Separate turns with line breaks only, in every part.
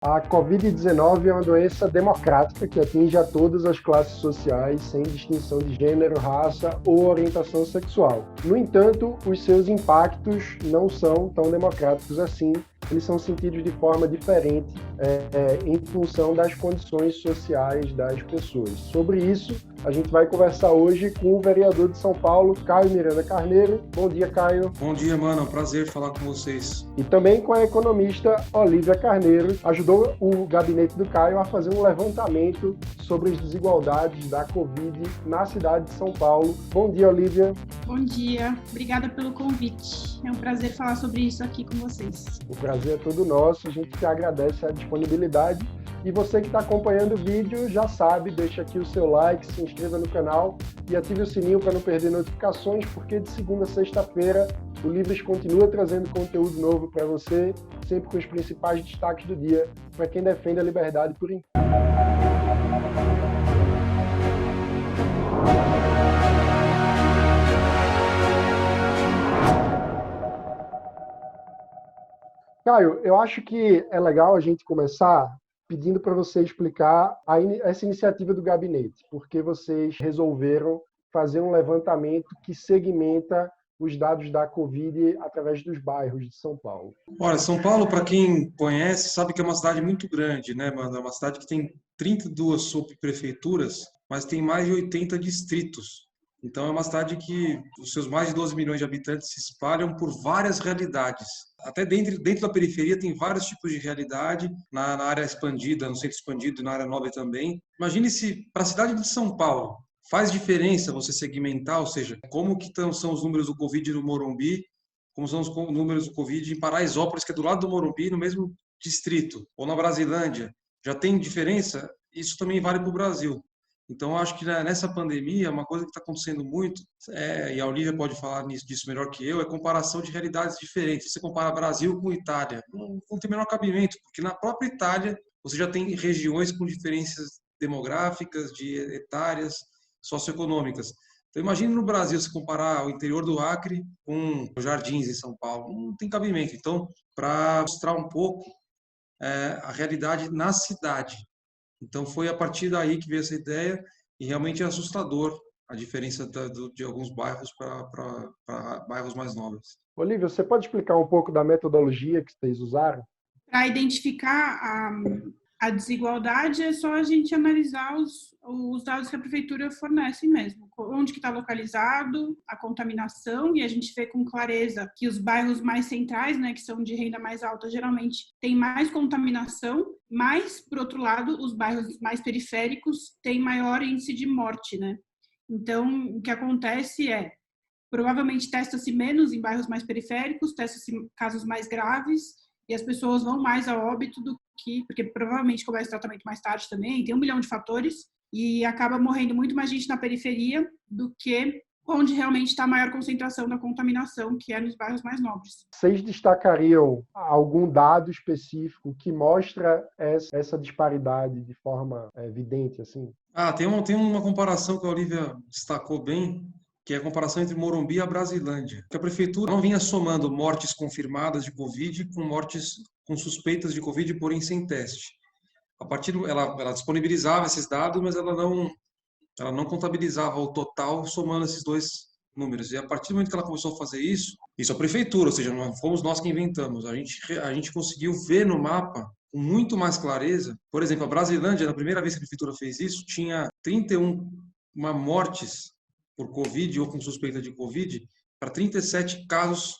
A Covid-19 é uma doença democrática que atinge a todas as classes sociais, sem distinção de gênero, raça ou orientação sexual. No entanto, os seus impactos não são tão democráticos assim. Eles são sentidos de forma diferente em função das condições sociais das pessoas. Sobre isso, a gente vai conversar hoje com o vereador de São Paulo, Caio Miranda Carneiro. Bom dia, Caio.
Bom dia, mano. É um prazer falar com vocês.
E também com a economista Olívia Carneiro. Ajudou o gabinete do Caio a fazer um levantamento sobre as desigualdades da Covid na cidade de São Paulo. Bom dia, Olívia.
Bom dia. Obrigada pelo convite. É um prazer falar sobre isso aqui com vocês.
O prazer é todo nosso. A gente te agradece a disponibilidade. E você que está acompanhando o vídeo já sabe, deixa aqui o seu like, se inscreva no canal e ative o sininho para não perder notificações, porque de segunda a sexta-feira o Livres continua trazendo conteúdo novo para você, sempre com os principais destaques do dia, para quem defende a liberdade por inteiro. Caio, eu acho que é legal a gente começar pedindo para você explicar essa iniciativa do gabinete, porque vocês resolveram fazer um levantamento que segmenta os dados da Covid através dos bairros de São Paulo.
Olha, São Paulo, para quem conhece, sabe que é uma cidade muito grande, né, mano? É uma cidade que tem 32 subprefeituras, mas tem mais de 80 distritos. Então, é uma cidade que os seus mais de 12 milhões de habitantes se espalham por várias realidades. Até dentro da periferia tem vários tipos de realidade, na área expandida, no centro expandido e na área nobre também. Imagine se, para a cidade de São Paulo, faz diferença você segmentar, ou seja, como que são os números do Covid no Morumbi, como são os números do Covid em Paraisópolis, que é do lado do Morumbi, no mesmo distrito, ou na Brasilândia. Já tem diferença? Isso também vale para o Brasil. Então, eu acho que nessa pandemia, uma coisa que está acontecendo muito, e a Olívia pode falar disso melhor que eu, é comparação de realidades diferentes. Você compara Brasil com Itália, não tem o menor cabimento, porque na própria Itália você já tem regiões com diferenças demográficas, etárias, socioeconômicas. Então, imagine no Brasil, se comparar o interior do Acre com os Jardins em São Paulo, não tem cabimento. Então, para mostrar um pouco a realidade na cidade. Então, foi a partir daí que veio essa ideia e realmente é assustador a diferença de alguns bairros para bairros mais nobres.
Olívia, você pode explicar um pouco da metodologia que vocês usaram?
Para identificar a desigualdade, é só a gente analisar os dados que a prefeitura fornece mesmo. Onde que está localizado a contaminação, e a gente vê com clareza que os bairros mais centrais, né, que são de renda mais alta, geralmente tem mais contaminação, mas, por outro lado, os bairros mais periféricos têm maior índice de morte, né? Então, o que acontece é, provavelmente testa-se menos em bairros mais periféricos, testa-se casos mais graves, e as pessoas vão mais a óbito do que, porque provavelmente começa o tratamento mais tarde também, tem 1 milhão de fatores, e acaba morrendo muito mais gente na periferia do que onde realmente está a maior concentração da contaminação, que é nos bairros mais nobres.
Vocês destacariam algum dado específico que mostra essa disparidade de forma evidente, assim?
Tem uma comparação que a Olívia destacou bem, que é a comparação entre Morumbi e a Brasilândia. Que a prefeitura não vinha somando mortes confirmadas de Covid com mortes com suspeitas de Covid, porém sem teste. Ela disponibilizava esses dados, mas ela não contabilizava o total somando esses dois números. E a partir do momento que ela começou a fazer isso a prefeitura, ou seja, não fomos nós que inventamos. A gente conseguiu ver no mapa com muito mais clareza. Por exemplo, a Brasilândia, na primeira vez que a prefeitura fez isso, tinha 31 mortes por Covid ou com suspeita de Covid para 37 casos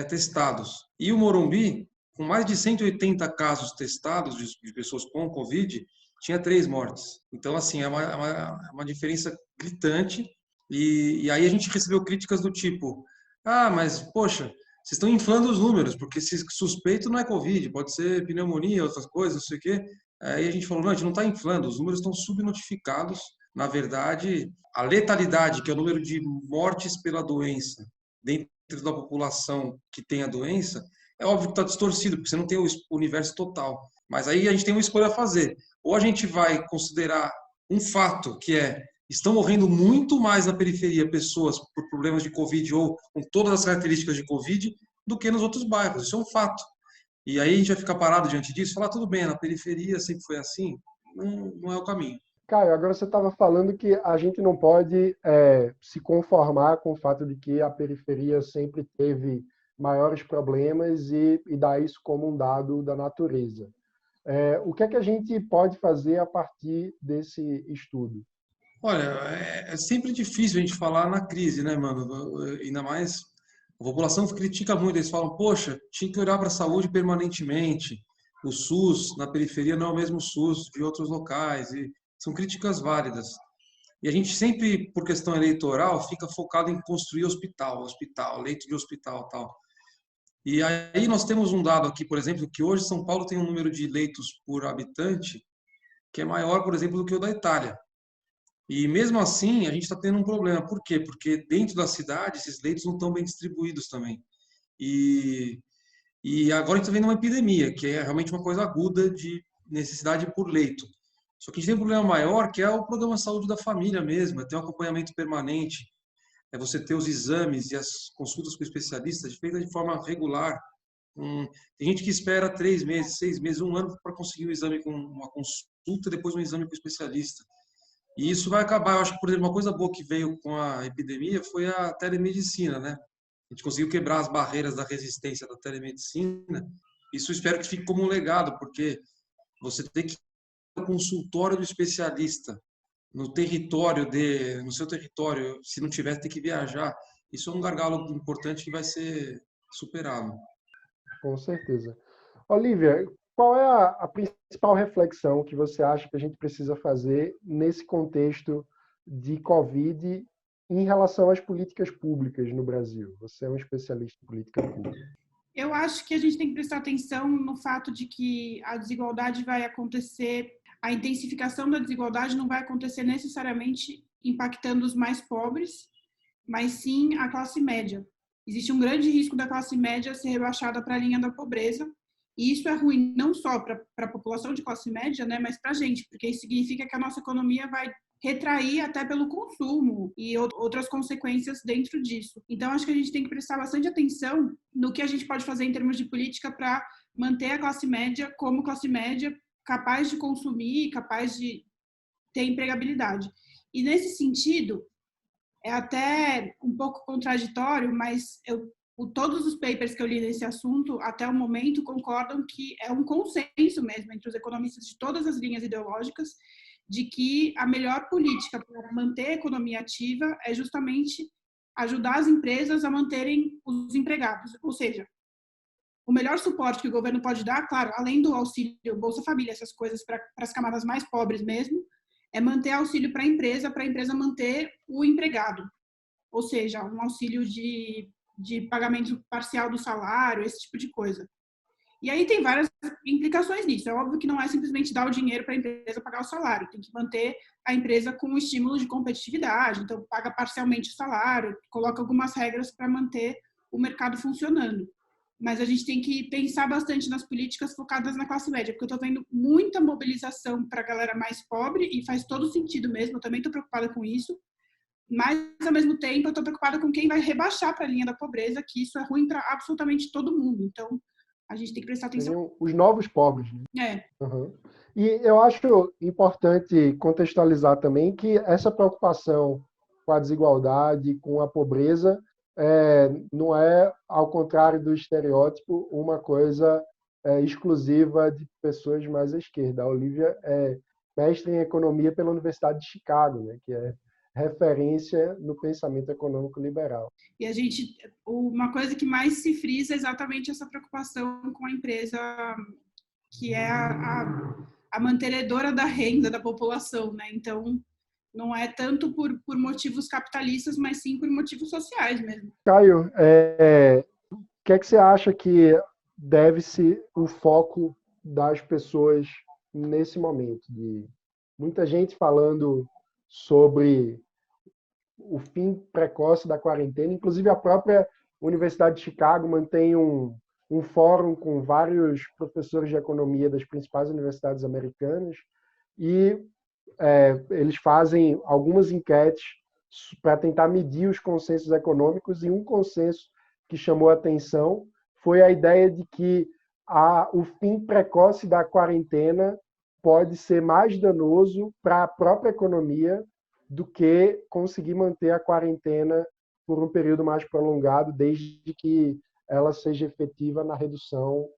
testados. E o Morumbi, com mais de 180 casos testados de pessoas com Covid, tinha 3 mortes. Então, assim, é uma diferença gritante. E aí a gente recebeu críticas do tipo, mas, poxa, vocês estão inflando os números, porque se suspeito não é Covid, pode ser pneumonia, outras coisas, não sei o quê. Aí a gente falou, não, a gente não está inflando, os números estão subnotificados. Na verdade, a letalidade, que é o número de mortes pela doença dentro da população que tem a doença, é óbvio que está distorcido, porque você não tem o universo total. Mas aí a gente tem uma escolha a fazer. Ou a gente vai considerar um fato que estão morrendo muito mais na periferia pessoas por problemas de Covid ou com todas as características de Covid do que nos outros bairros. Isso é um fato. E aí a gente vai ficar parado diante disso, falar, tudo bem, na periferia sempre foi assim, não é o caminho.
Caio, agora você estava falando que a gente não pode se conformar com o fato de que a periferia sempre teve maiores problemas e dar isso como um dado da natureza. O que é que a gente pode fazer a partir desse estudo?
Olha, é sempre difícil a gente falar na crise, né, mano? Ainda mais a população critica muito, eles falam, poxa, tinha que olhar para a saúde permanentemente. O SUS na periferia não é o mesmo SUS de outros locais, e são críticas válidas. E a gente sempre, por questão eleitoral, fica focado em construir hospital, leito de hospital, tal. E aí nós temos um dado aqui, por exemplo, que hoje São Paulo tem um número de leitos por habitante que é maior, por exemplo, do que o da Itália. E mesmo assim, a gente está tendo um problema. Por quê? Porque dentro da cidade, esses leitos não estão bem distribuídos também. E, e agora a gente está vendo uma epidemia, que é realmente uma coisa aguda de necessidade por leito. Só que a gente tem um problema maior, que é o programa de saúde da família mesmo, é ter um acompanhamento permanente, é você ter os exames e as consultas com especialistas feitas de forma regular. Tem gente que espera 3 meses, 6 meses, um ano para conseguir um exame com uma consulta, depois um exame com o especialista. E isso vai acabar. Eu acho que, por exemplo, uma coisa boa que veio com a epidemia foi a telemedicina, né? A gente conseguiu quebrar as barreiras da resistência da telemedicina. Isso eu espero que fique como um legado, porque você tem que ir ao consultório do especialista no seu território, se não tiver, tem que viajar. Isso é um gargalo importante que vai ser superado.
Com certeza. Olivia, qual é a principal reflexão que você acha que a gente precisa fazer nesse contexto de Covid em relação às políticas públicas no Brasil? Você é um especialista em política pública.
Eu acho que a gente tem que prestar atenção no fato de que a desigualdade vai acontecer, a intensificação da desigualdade não vai acontecer necessariamente impactando os mais pobres, mas sim a classe média. Existe um grande risco da classe média ser rebaixada para a linha da pobreza, e isso é ruim não só para a população de classe média, né, mas para a gente, porque isso significa que a nossa economia vai retrair até pelo consumo e outras consequências dentro disso. Então, acho que a gente tem que prestar bastante atenção no que a gente pode fazer em termos de política para manter a classe média como classe média capaz de consumir, capaz de ter empregabilidade. E nesse sentido, é até um pouco contraditório, mas todos os papers que eu li nesse assunto, até o momento, concordam que é um consenso mesmo entre os economistas de todas as linhas ideológicas de que a melhor política para manter a economia ativa é justamente ajudar as empresas a manterem os empregados. Ou seja, o melhor suporte que o governo pode dar, claro, além do auxílio Bolsa Família, essas coisas para as camadas mais pobres mesmo, é manter auxílio para a empresa manter o empregado. Ou seja, um auxílio de pagamento parcial do salário, esse tipo de coisa. E aí tem várias implicações nisso. É óbvio que não é simplesmente dar o dinheiro para a empresa pagar o salário. Tem que manter a empresa com um estímulo de competitividade. Então, paga parcialmente o salário, coloca algumas regras para manter o mercado funcionando. Mas a gente tem que pensar bastante nas políticas focadas na classe média, porque eu estou vendo muita mobilização para a galera mais pobre, e faz todo sentido mesmo, eu também estou preocupada com isso, mas, ao mesmo tempo, eu estou preocupada com quem vai rebaixar para a linha da pobreza, que isso é ruim para absolutamente todo mundo. Então, a gente tem que prestar atenção.
Seriam os novos pobres.
É.
Uhum. E eu acho importante contextualizar também que essa preocupação com a desigualdade, com a pobreza, não é, ao contrário do estereótipo, uma coisa exclusiva de pessoas mais à esquerda. A Olivia é mestre em economia pela Universidade de Chicago, né, que é referência no pensamento econômico liberal.
E uma coisa que mais se frisa é exatamente essa preocupação com a empresa, que é a mantenedora da renda da população, né? Então, não é tanto por motivos capitalistas, mas sim por motivos sociais mesmo.
Caio, o que é que você acha que deve-se o foco das pessoas nesse momento? De muita gente falando sobre o fim precoce da quarentena, inclusive a própria Universidade de Chicago mantém um fórum com vários professores de economia das principais universidades americanas e eles fazem algumas enquetes para tentar medir os consensos econômicos, e um consenso que chamou a atenção foi a ideia de que o fim precoce da quarentena pode ser mais danoso para a própria economia do que conseguir manter a quarentena por um período mais prolongado, desde que ela seja efetiva na redução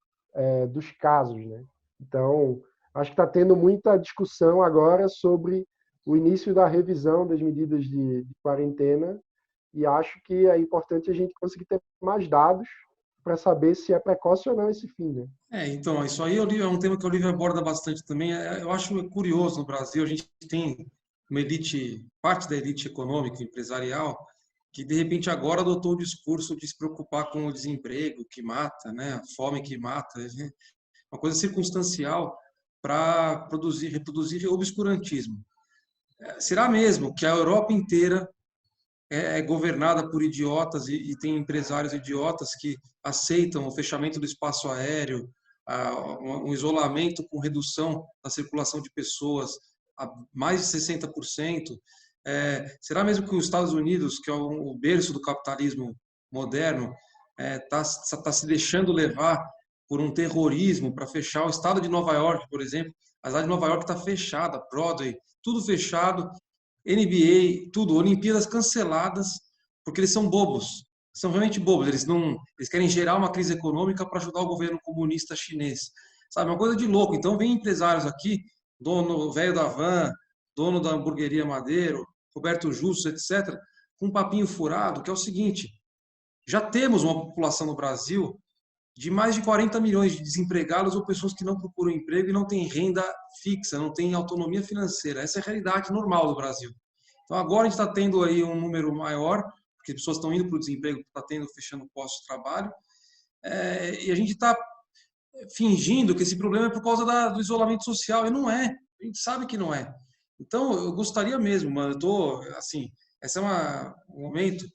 dos casos, né? Então, acho que está tendo muita discussão agora sobre o início da revisão das medidas de quarentena, e acho que é importante a gente conseguir ter mais dados para saber se é precoce ou não esse fim, né?
Então, isso aí é um tema que o Olívio aborda bastante também. Eu acho curioso no Brasil, a gente tem uma elite, parte da elite econômica, empresarial, que de repente agora adotou o discurso de se preocupar com o desemprego que mata, né, a fome que mata, uma coisa circunstancial para reproduzir obscurantismo. Será mesmo que a Europa inteira é governada por idiotas e tem empresários idiotas que aceitam o fechamento do espaço aéreo, um isolamento com redução da circulação de pessoas a mais de 60%? Será mesmo que os Estados Unidos, que é o berço do capitalismo moderno, tá se deixando levar por um terrorismo para fechar o estado de Nova York, por exemplo? A cidade de Nova York está fechada, Broadway, tudo fechado, NBA, tudo, Olimpíadas canceladas, porque eles são bobos, são realmente bobos. Eles querem gerar uma crise econômica para ajudar o governo comunista chinês, sabe? Uma coisa de louco. Então vem empresários aqui, dono velho da van, dono da hamburgueria Madeiro, Roberto Justus, etc., com um papinho furado, que é o seguinte: já temos uma população no Brasil de mais de 40 milhões de desempregados ou pessoas que não procuram emprego e não têm renda fixa, não têm autonomia financeira. Essa é a realidade normal do Brasil. Então agora a gente está tendo aí um número maior, porque as pessoas estão indo para o desemprego, está fechando postos de trabalho, e a gente está fingindo que esse problema é por causa do isolamento social, e não é. A gente sabe que não é. Então eu gostaria mesmo, mano, assim, esse é um momento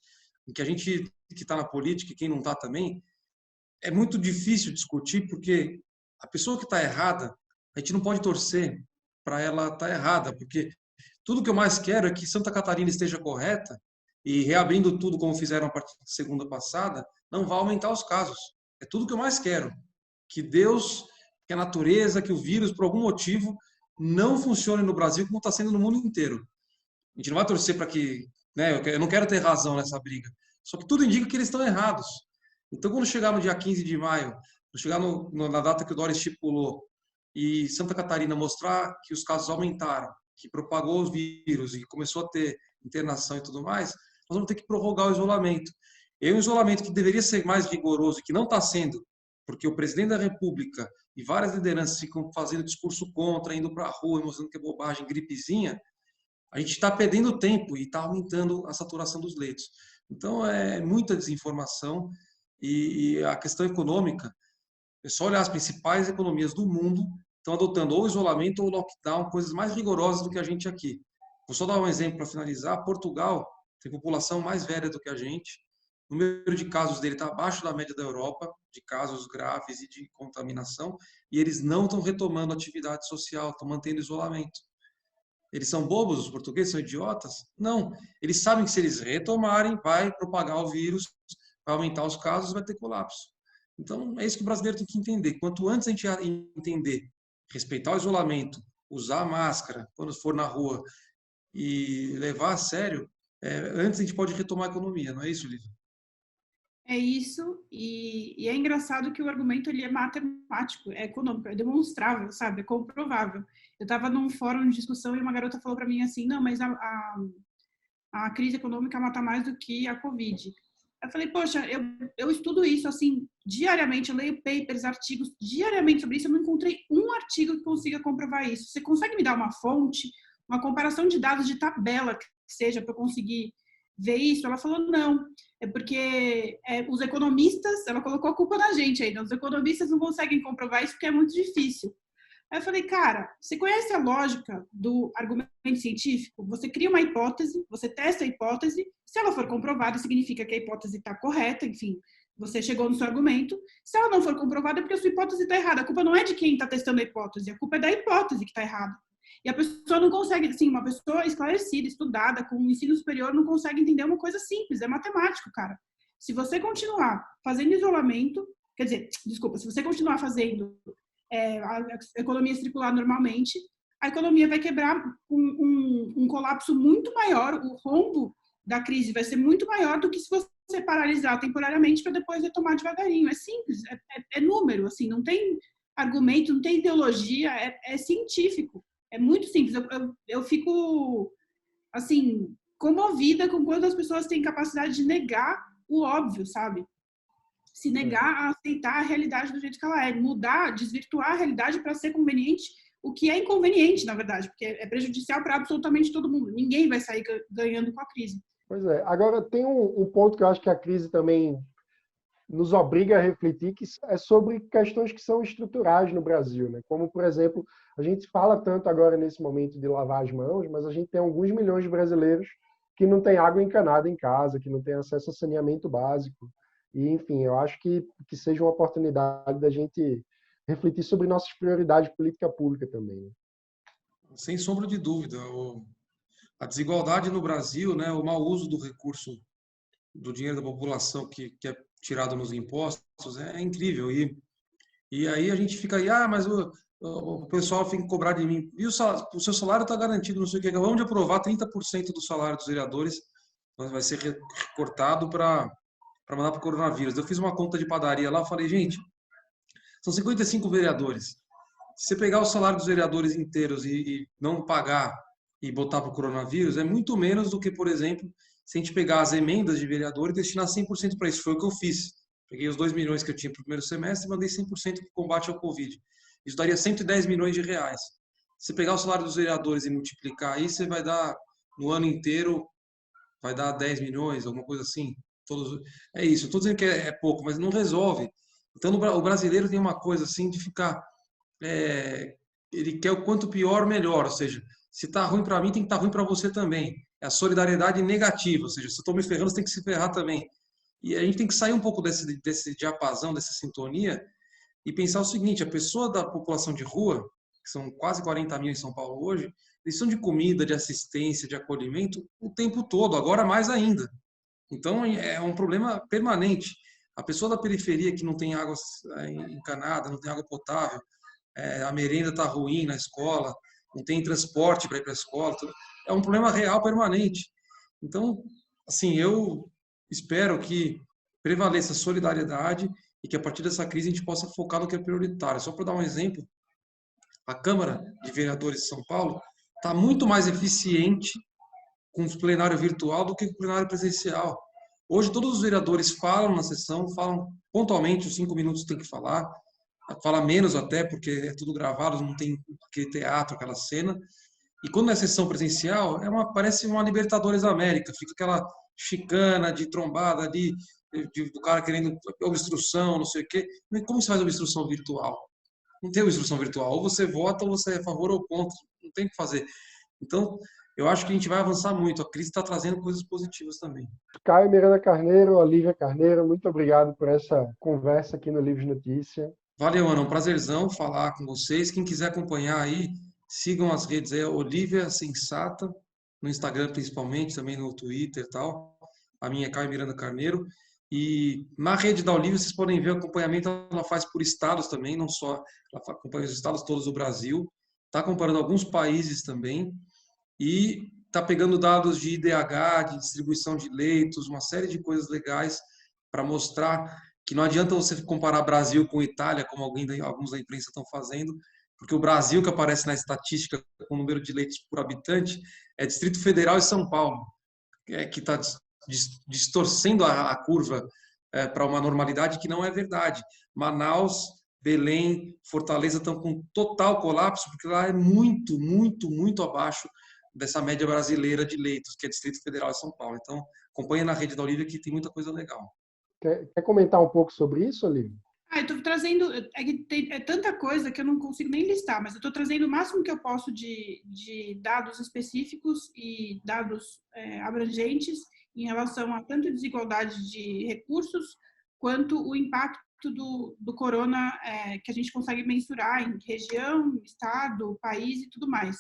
em que a gente que está na política e quem não está também, é muito difícil discutir, porque a pessoa que está errada, a gente não pode torcer para ela estar errada, porque tudo que eu mais quero é que Santa Catarina esteja correta e reabrindo tudo como fizeram a partir de segunda passada, não vai aumentar os casos. É tudo que eu mais quero. Que Deus, que a natureza, que o vírus, por algum motivo, não funcione no Brasil como está sendo no mundo inteiro. A gente não vai torcer para que... né, eu não quero ter razão nessa briga. Só que tudo indica que eles estão errados. Então, quando chegar no dia 15 de maio, quando chegar na data que o Dória estipulou, e Santa Catarina mostrar que os casos aumentaram, que propagou o vírus e começou a ter internação e tudo mais, nós vamos ter que prorrogar o isolamento. E um isolamento que deveria ser mais rigoroso, que não está sendo, porque o presidente da República e várias lideranças ficam fazendo discurso contra, indo para a rua, mostrando que é bobagem, gripezinha, a gente está perdendo tempo e está aumentando a saturação dos leitos. Então, é muita desinformação. E a questão econômica, é só olhar as principais economias do mundo estão adotando ou isolamento ou lockdown, coisas mais rigorosas do que a gente aqui. Vou só dar um exemplo para finalizar. Portugal tem população mais velha do que a gente. O número de casos dele está abaixo da média da Europa, de casos graves e de contaminação, e eles não estão retomando a atividade social, estão mantendo isolamento. Eles são bobos, os portugueses são idiotas? Não. Eles sabem que se eles retomarem, vai propagar o vírus, vai aumentar os casos, vai ter colapso. Então, é isso que o brasileiro tem que entender. Quanto antes a gente entender, respeitar o isolamento, usar a máscara quando for na rua e levar a sério, antes a gente pode retomar a economia, não é isso, Lívia?
É isso, e é engraçado que o argumento ele é matemático, é econômico, é demonstrável, sabe? É comprovável. Eu estava num fórum de discussão e uma garota falou para mim assim, não, mas a crise econômica mata mais do que a Covid. Eu falei, poxa, eu estudo isso, assim, diariamente, eu leio papers, artigos, diariamente sobre isso, eu não encontrei um artigo que consiga comprovar isso. Você consegue me dar uma fonte, uma comparação de dados de tabela, que seja, para eu conseguir ver isso? Ela falou, não, é porque os economistas, ela colocou a culpa na gente ainda, os economistas não conseguem comprovar isso porque é muito difícil. Aí eu falei, cara, você conhece a lógica do argumento científico? Você cria uma hipótese, você testa a hipótese, se ela for comprovada, significa que a hipótese está correta, enfim, você chegou no seu argumento. Se ela não for comprovada, é porque a sua hipótese está errada. A culpa não é de quem está testando a hipótese, a culpa é da hipótese que está errada. E a pessoa não consegue, assim, uma pessoa esclarecida, estudada, com um ensino superior, não consegue entender uma coisa simples, é matemático, cara. Se você continuar fazendo isolamento, quer dizer, desculpa, se você continuar fazendo a economia circular normalmente, a economia vai quebrar um colapso muito maior, o rombo da crise vai ser muito maior do que se você paralisar temporariamente para depois retomar devagarinho. É simples, é número, assim, não tem argumento, não tem ideologia, é científico, é muito simples. Eu fico, assim, comovida com quando as pessoas têm capacidade de negar o óbvio, sabe? Se negar a aceitar a realidade do jeito que ela é, mudar, desvirtuar a realidade para ser conveniente, o que é inconveniente, na verdade, porque é prejudicial para absolutamente todo mundo. Ninguém vai sair ganhando com a crise.
Pois é. Agora, tem um ponto que eu acho que a crise também nos obriga a refletir, que é sobre questões que são estruturais no Brasil, né? Como, por exemplo, a gente fala tanto agora nesse momento de lavar as mãos, mas a gente tem alguns milhões de brasileiros que não têm água encanada em casa, que não têm acesso a saneamento básico. E, enfim, eu acho que seja uma oportunidade da gente refletir sobre nossas prioridades de política pública também, né?
Sem sombra de dúvida. A desigualdade no Brasil, né, o mau uso do recurso do dinheiro da população que é tirado nos impostos é incrível. E aí a gente fica aí, mas o pessoal fica cobrar de mim. E o seu salário está garantido, não sei o que. Acabamos de aprovar 30% do salário dos vereadores vai ser recortado para mandar para o coronavírus. Eu fiz uma conta de padaria lá, falei, gente, são 55 vereadores. Se você pegar o salário dos vereadores inteiros e não pagar e botar para o coronavírus, é muito menos do que, por exemplo, se a gente pegar as emendas de vereador e destinar 100% para isso. Foi o que eu fiz. Peguei os 2 milhões que eu tinha para o primeiro semestre e mandei 100% para o combate ao Covid. Isso daria 110 milhões de reais. Se você pegar o salário dos vereadores e multiplicar aí, você vai dar, no ano inteiro, vai dar 10 milhões, alguma coisa assim. É isso. Estou dizendo que é pouco, mas não resolve. Então, o brasileiro tem uma coisa assim de ficar... ele quer o quanto pior, melhor. Ou seja, se está ruim para mim, tem que estar ruim para você também. É a solidariedade negativa. Ou seja, se eu estou me ferrando, você tem que se ferrar também. E a gente tem que sair um pouco desse diapasão, dessa sintonia, e pensar o seguinte: a pessoa da população de rua, que são quase 40 mil em São Paulo hoje, eles precisam de comida, de assistência, de acolhimento o tempo todo, agora mais ainda. Então é um problema permanente. A pessoa da periferia que não tem água encanada, não tem água potável, a merenda está ruim na escola, não tem transporte para ir para a escola, é um problema real permanente. Então, assim, eu espero que prevaleça a solidariedade e que a partir dessa crise a gente possa focar no que é prioritário. Só para dar um exemplo, a Câmara de Vereadores de São Paulo está muito mais eficiente com o plenário virtual do que com o plenário presencial. Hoje todos os vereadores falam na sessão, falam pontualmente, os 5 minutos tem que falar, fala menos até, porque é tudo gravado, não tem aquele teatro, aquela cena. E quando é sessão presencial, parece uma Libertadores da América, fica aquela chicana de trombada ali, do cara querendo obstrução, não sei o quê. Mas como você faz obstrução virtual? Não tem obstrução virtual. Ou você vota, ou você é a favor ou contra. Não tem o que fazer. Então, eu acho que a gente vai avançar muito. A crise está trazendo coisas positivas também.
Caio Miranda Carneiro, Olívia Carneiro, muito obrigado por essa conversa aqui no Livros Notícia.
Valeu, Ana. Um prazerzão falar com vocês. Quem quiser acompanhar aí, sigam as redes aí, Olívia Sensata, no Instagram principalmente, também no Twitter e tal. A minha é Caio Miranda Carneiro. E na rede da Olívia vocês podem ver o acompanhamento, ela faz por estados também, não só, ela acompanha os estados todos do Brasil, está comparando alguns países também, e está pegando dados de IDH, de distribuição de leitos, uma série de coisas legais para mostrar que não adianta você comparar Brasil com Itália, como alguns da imprensa estão fazendo, porque o Brasil que aparece na estatística com o número de leitos por habitante é Distrito Federal e São Paulo, que está distorcendo a curva para uma normalidade que não é verdade. Manaus, Belém, Fortaleza estão com total colapso, porque lá é muito, muito, muito abaixo dessa média brasileira de leitos, que é Distrito Federal e São Paulo. Então, acompanha na rede da Olívia que tem muita coisa legal.
Quer comentar um pouco sobre isso, Olívia?
Eu estou trazendo, é tanta coisa que eu não consigo nem listar, mas eu estou trazendo o máximo que eu posso de dados específicos e dados abrangentes em relação a tanto desigualdade de recursos, quanto o impacto do corona que a gente consegue mensurar em região, estado, país e tudo mais.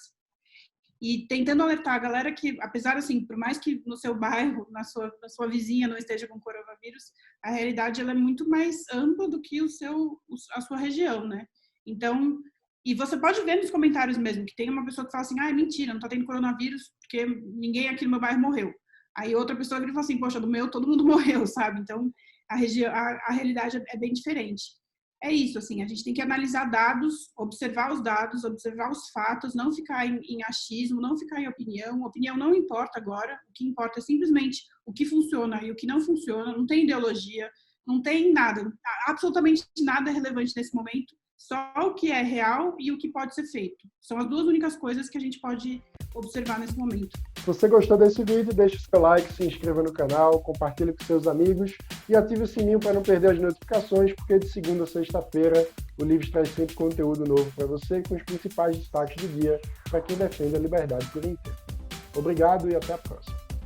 e tentando alertar a galera que, apesar, assim, por mais que no seu bairro, na sua vizinha não esteja com coronavírus, a realidade ela é muito mais ampla do que a sua região, né? Então, e você pode ver nos comentários mesmo, que tem uma pessoa que fala assim, é mentira, não tá tendo coronavírus porque ninguém aqui no meu bairro morreu. Aí outra pessoa vira e fala assim, poxa, do meu todo mundo morreu, sabe? Então, a realidade é bem diferente. É isso, assim, a gente tem que analisar dados, observar os fatos, não ficar em achismo, não ficar em opinião. Opinião não importa agora, o que importa é simplesmente o que funciona e o que não funciona, não tem ideologia, não tem nada, absolutamente nada relevante nesse momento, só o que é real e o que pode ser feito. São as duas únicas coisas que a gente pode observar nesse momento.
Se você gostou desse vídeo, deixe o seu like, se inscreva no canal, compartilhe com seus amigos e ative o sininho para não perder as notificações, porque de segunda a sexta-feira o Livres traz sempre conteúdo novo para você com os principais destaques do dia para quem defende a liberdade por inteiro. Obrigado e até a próxima.